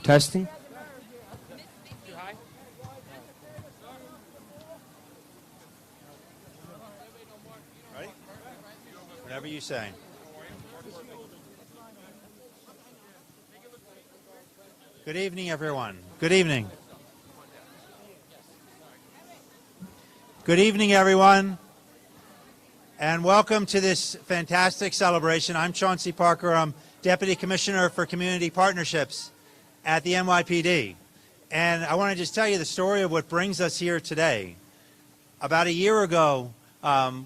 Testing. Too high? Ready? Whatever you say. Good evening, everyone. Good evening. Good evening, everyone. And welcome to this fantastic celebration. I'm Chauncey Parker. I'm Deputy Commissioner for Community Partnerships at the NYPD. And I want to just tell you the story of what brings us here today. About a year ago,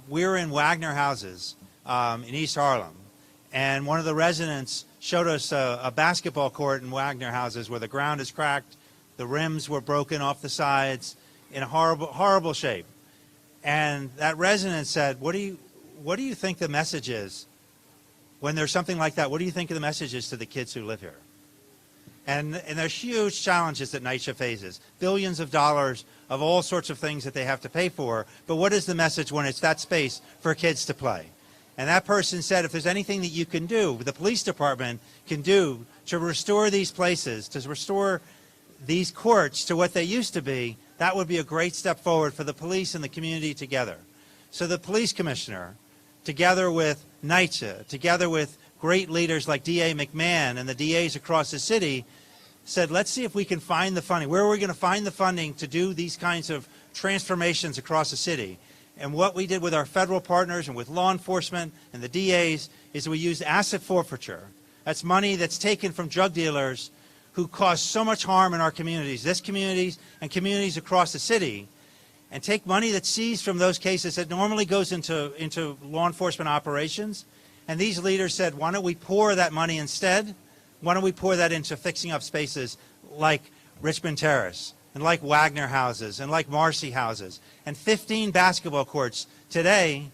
we were in Wagner Houses in East Harlem. And one of the residents showed us a basketball court in Wagner Houses where the ground is cracked, the rims were broken off the sides, in a horrible, horrible shape. And that resident said, what do you think the message is when there's something like that? What do you think of the message is to the kids who live here? And there's huge challenges that NYCHA faces, billions of dollars of all sorts of things that they have to pay for. But what is the message when it's that space for kids to play? And that person said, if there's anything that you can do, the police department can do to restore these places, to restore these courts to what they used to be, that would be a great step forward for the police and the community together. So the police commissioner, together with NYCHA, together with great leaders like DA McMahon and the DAs across the city, said, let's see if we can find the funding. Where are we going to find the funding to do these kinds of transformations across the city? And what we did with our federal partners and with law enforcement and the DAs is we used asset forfeiture. That's money that's taken from drug dealers who cause so much harm in our communities, this communities and communities across the city, and take money that's seized from those cases that normally goes into law enforcement operations. And these leaders said, why don't we pour that money instead? Why don't we pour that into fixing up spaces like Richmond Terrace and like Wagner Houses and like Marcy Houses and 15 basketball courts. Today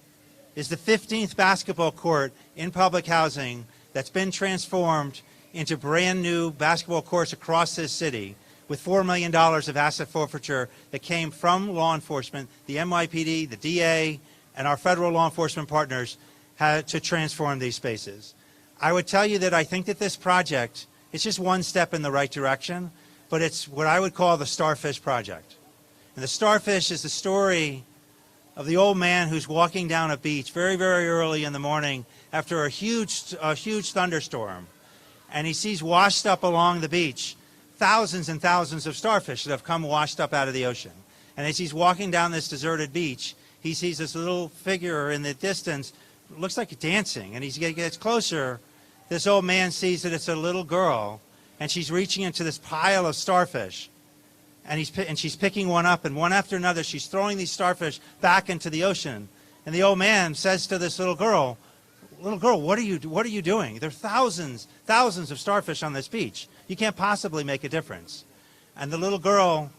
is the 15th basketball court in public housing that's been transformed into brand new basketball courts across this city with $4 million of asset forfeiture that came from law enforcement, the NYPD, the DA, and our federal law enforcement partners had to transform these spaces. I would tell you that I think that this project is just one step in the right direction, but it's what I would call the Starfish Project. And the Starfish is the story of the old man who's walking down a beach very, very early in the morning after a huge thunderstorm. And he sees washed up along the beach thousands and thousands of starfish that have come washed up out of the ocean. And as he's walking down this deserted beach, he sees this little figure in the distance, looks like dancing. And he gets closer. This old man sees that it's a little girl, and she's reaching into this pile of starfish. And she's picking one up, and one after another, she's throwing these starfish back into the ocean. And the old man says to this little girl, what are you doing? There are thousands of starfish on this beach. You can't possibly make a difference. And the little girl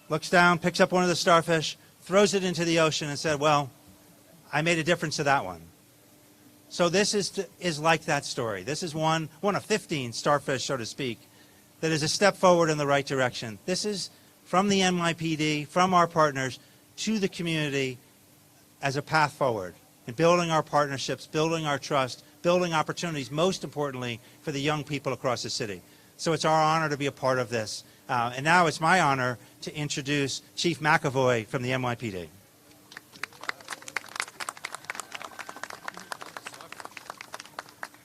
looks down, picks up one of the starfish, throws it into the ocean and said, well, I made a difference to that one. So this is like that story. This is one of 15 starfish, so to speak, that is a step forward in the right direction. This is from the NYPD, from our partners, to the community as a path forward in building our partnerships, building our trust, building opportunities, most importantly, for the young people across the city. So it's our honor to be a part of this. And now it's my honor to introduce Chief McAvoy from the NYPD.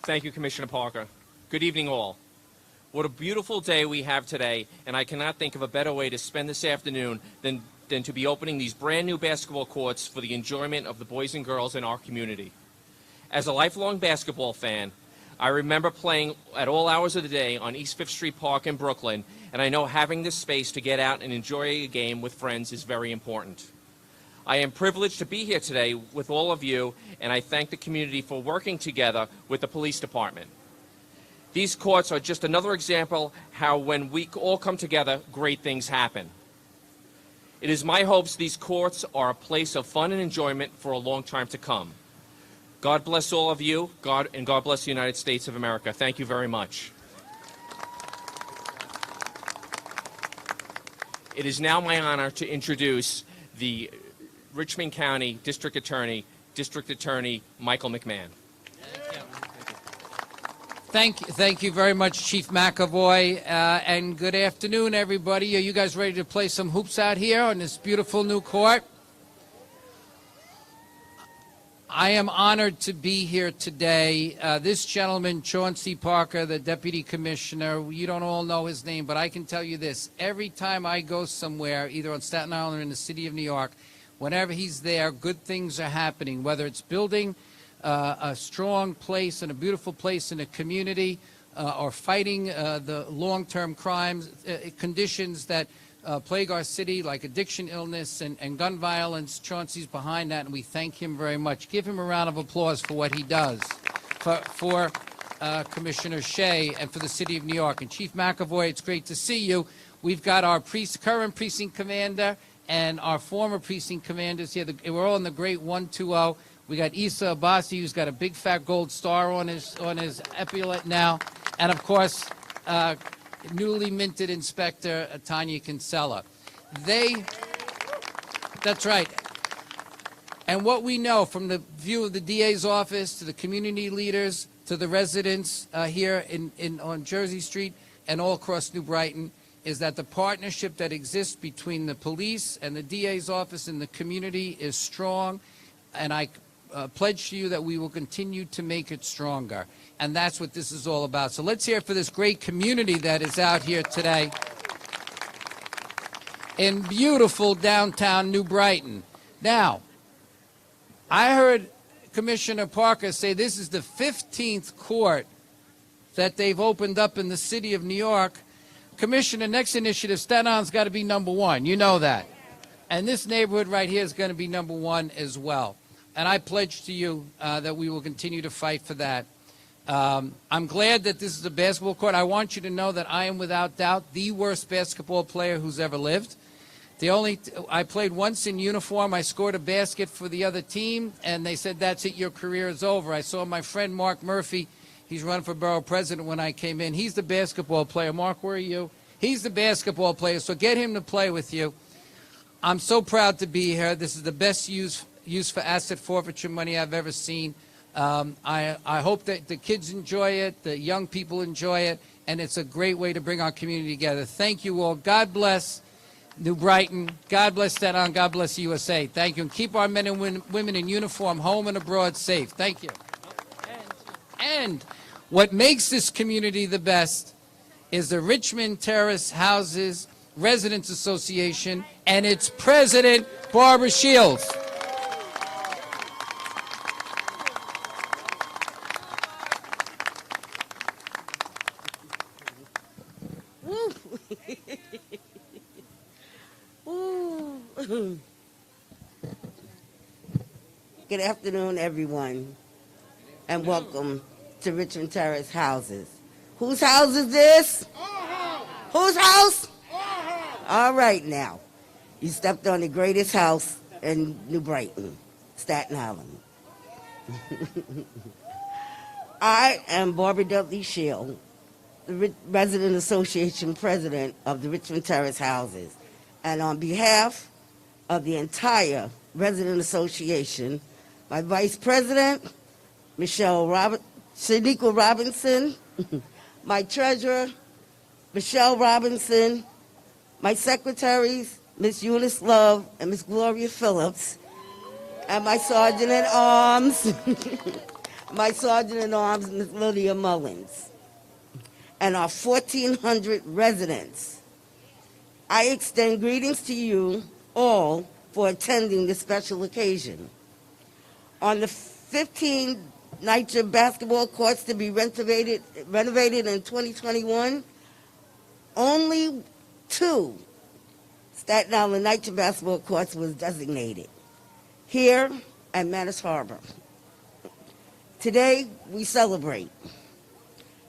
Thank you, Commissioner Parker. Good evening, all. What a beautiful day we have today, and I cannot think of a better way to spend this afternoon than to be opening these brand new basketball courts for the enjoyment of the boys and girls in our community. As a lifelong basketball fan, I remember playing at all hours of the day on East 5th Street Park in Brooklyn, and I know having this space to get out and enjoy a game with friends is very important. I am privileged to be here today with all of you, and I thank the community for working together with the police department. These courts are just another example how when we all come together, great things happen. It is my hopes these courts are a place of fun and enjoyment for a long time to come. God bless all of you, God bless the United States of America. Thank you very much. It is now my honor to introduce the Richmond County District Attorney Michael McMahon. Thank you very much, Chief McAvoy, and good afternoon, everybody. Are you guys ready to play some hoops out here on this beautiful new court? I am honored to be here today. This gentleman, Chauncey Parker, the Deputy Commissioner, you don't all know his name, but I can tell you this. Every time I go somewhere, either on Staten Island or in the city of New York, whenever he's there, good things are happening, whether it's building a strong place and a beautiful place in a community, or fighting the long-term crimes, conditions that plague our city, like addiction, illness, and gun violence. Chauncey's behind that, and we thank him very much. Give him a round of applause for what he does for Commissioner Shea and for the city of New York. And Chief McAvoy, it's great to see you. We've got our current precinct commander and our former precinct commanders here. We're all in the great 120. We got Issa Abbasi, who's got a big fat gold star on his epaulette now, and of course, newly minted Inspector Tanya Kinsella. That's right. And what we know from the view of the DA's office to the community leaders to the residents here on Jersey Street and all across New Brighton is that the partnership that exists between the police and the DA's office and the community is strong, and I pledge to you that we will continue to make it stronger. And that's what this is all about. So let's hear it for this great community that is out here today in beautiful downtown New Brighton. Now, I heard Commissioner Parker say this is the 15th court that they've opened up in the city of New York. Commissioner, next initiative, Staten Island's got to be #1. You know that. And this neighborhood right here is going to be #1 as well. And I pledge to you that we will continue to fight for that. I'm glad that this is a basketball court. I want you to know that I am without doubt the worst basketball player who's ever lived. I played once in uniform. I scored a basket for the other team, and they said, that's it, your career is over. I saw my friend Mark Murphy. He's running for borough president when I came in. He's the basketball player. Mark, where are you? He's the basketball player, so get him to play with you. I'm so proud to be here. This is the best use for asset forfeiture money I've ever seen. I hope that the kids enjoy it, the young people enjoy it, and it's a great way to bring our community together. Thank you all. God bless New Brighton. God bless Staten Island. God bless USA. Thank you. And keep our men and women in uniform home and abroad safe. Thank you. And what makes this community the best is the Richmond Terrace Houses Residents Association and its president, Barbara Shields. Good afternoon, everyone, and welcome to Richmond Terrace Houses. Whose house is this? Whose house? All right, now. You stepped on the greatest house in New Brighton, Staten Island. I am Barbara Dudley Shield, the Resident Association President of the Richmond Terrace Houses. And on behalf of the entire Resident Association, my Vice President, Shaniqua Robinson, my Treasurer, Michelle Robinson, my Secretaries, Miss Eunice Love and Miss Gloria Phillips, and my Sergeant-at-Arms, Miss Lydia Mullins, and our 1,400 residents. I extend greetings to you all for attending this special occasion. On the 15 NYPD basketball courts to be renovated in 2021, only 2 Staten Island NYPD basketball courts was designated, here and Manus Harbor. Today, we celebrate.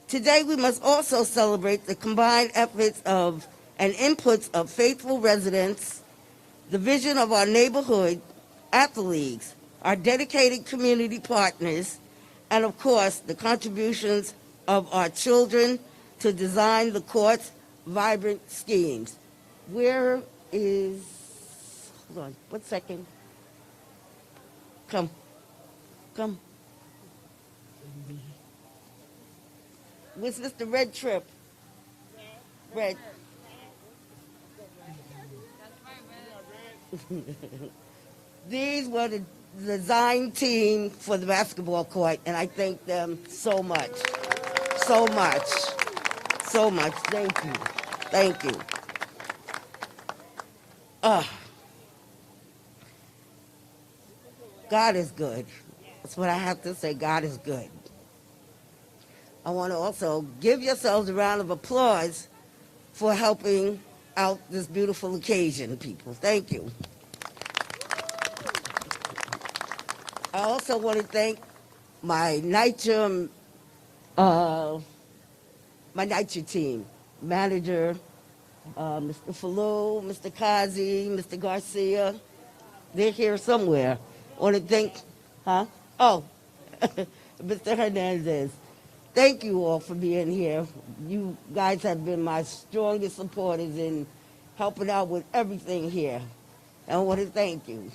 Today, we must also celebrate the combined efforts of and inputs of faithful residents, the vision of our neighborhood athletes, our dedicated community partners, and of course, the contributions of our children to design the court's vibrant schemes. Where is, hold on, 1 second. Come. What's Mr. Red Trip? Red. These were the design team for the basketball court, and I thank them so much. So much. So much. Thank you. Thank you. God is good. That's what I have to say. God is good. I want to also give yourselves a round of applause for helping out this beautiful occasion, people. Thank you. I also want to thank my NYCHA team, manager, Mr. Falou, Mr. Kazi, Mr. Garcia. They're here somewhere. I want to thank, Mr. Hernandez. Thank you all for being here. You guys have been my strongest supporters in helping out with everything here. I want to thank you.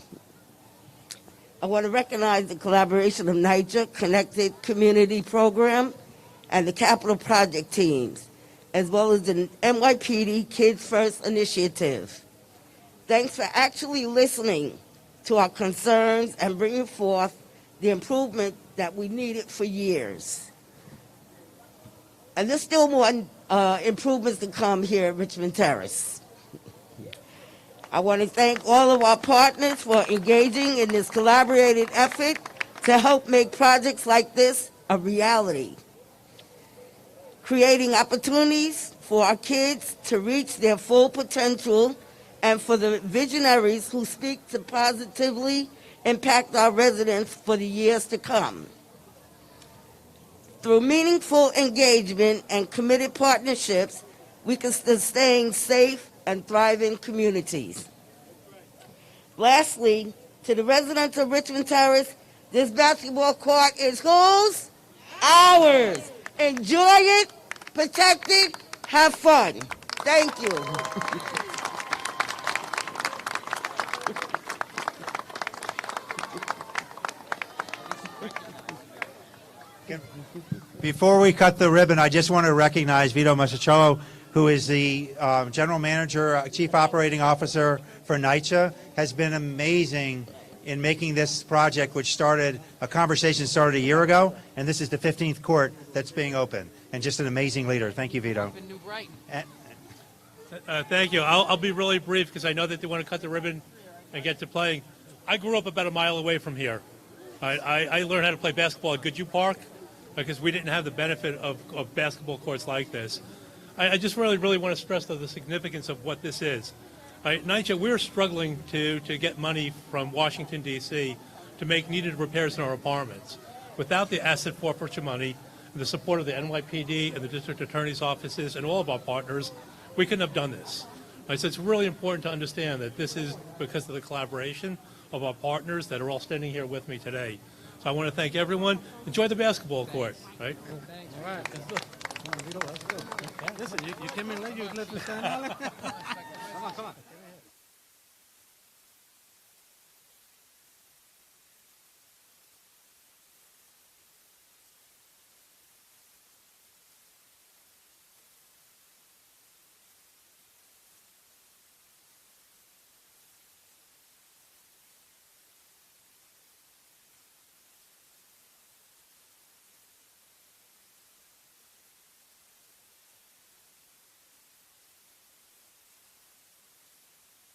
I want to recognize the collaboration of NYCHA, Connected Community Program, and the Capital Project teams, as well as the NYPD Kids First initiative. Thanks for actually listening to our concerns and bringing forth the improvement that we needed for years. And there's still more improvements to come here at Richmond Terrace. I want to thank all of our partners for engaging in this collaborated effort to help make projects like this a reality, creating opportunities for our kids to reach their full potential, and for the visionaries who speak to positively impact our residents for the years to come. Through meaningful engagement and committed partnerships, we can sustain safe and thriving communities. Lastly, to the residents of Richmond Terrace, this basketball court is whose? Ours. Enjoy it, protect it, have fun. Thank you. Before we cut the ribbon, I just want to recognize Vito Masacciolo, who is the General Manager, Chief Operating Officer for NYCHA, has been amazing in making this project, which a conversation started a year ago, and this is the 15th court that's being opened, and just an amazing leader. Thank you, Vito. New Brighton. Thank you. I'll be really brief because I know that they want to cut the ribbon and get to playing. I grew up about a mile away from here. I learned how to play basketball at Goodhue Park because we didn't have the benefit of basketball courts like this. I just really want to stress the significance of what this is. NYCHA, we're struggling to get money from Washington, D.C. to make needed repairs in our apartments. Without the asset forfeiture money and the support of the NYPD and the district attorney's offices and all of our partners, we couldn't have done this. So it's really important to understand that this is because of the collaboration of our partners that are all standing here with me today. So I want to thank everyone. Enjoy the basketball court. Right? Thanks. All right, that's good. Come on, Vito, that's good. Listen, you came in late, you let me stand out like that. Come on, come on.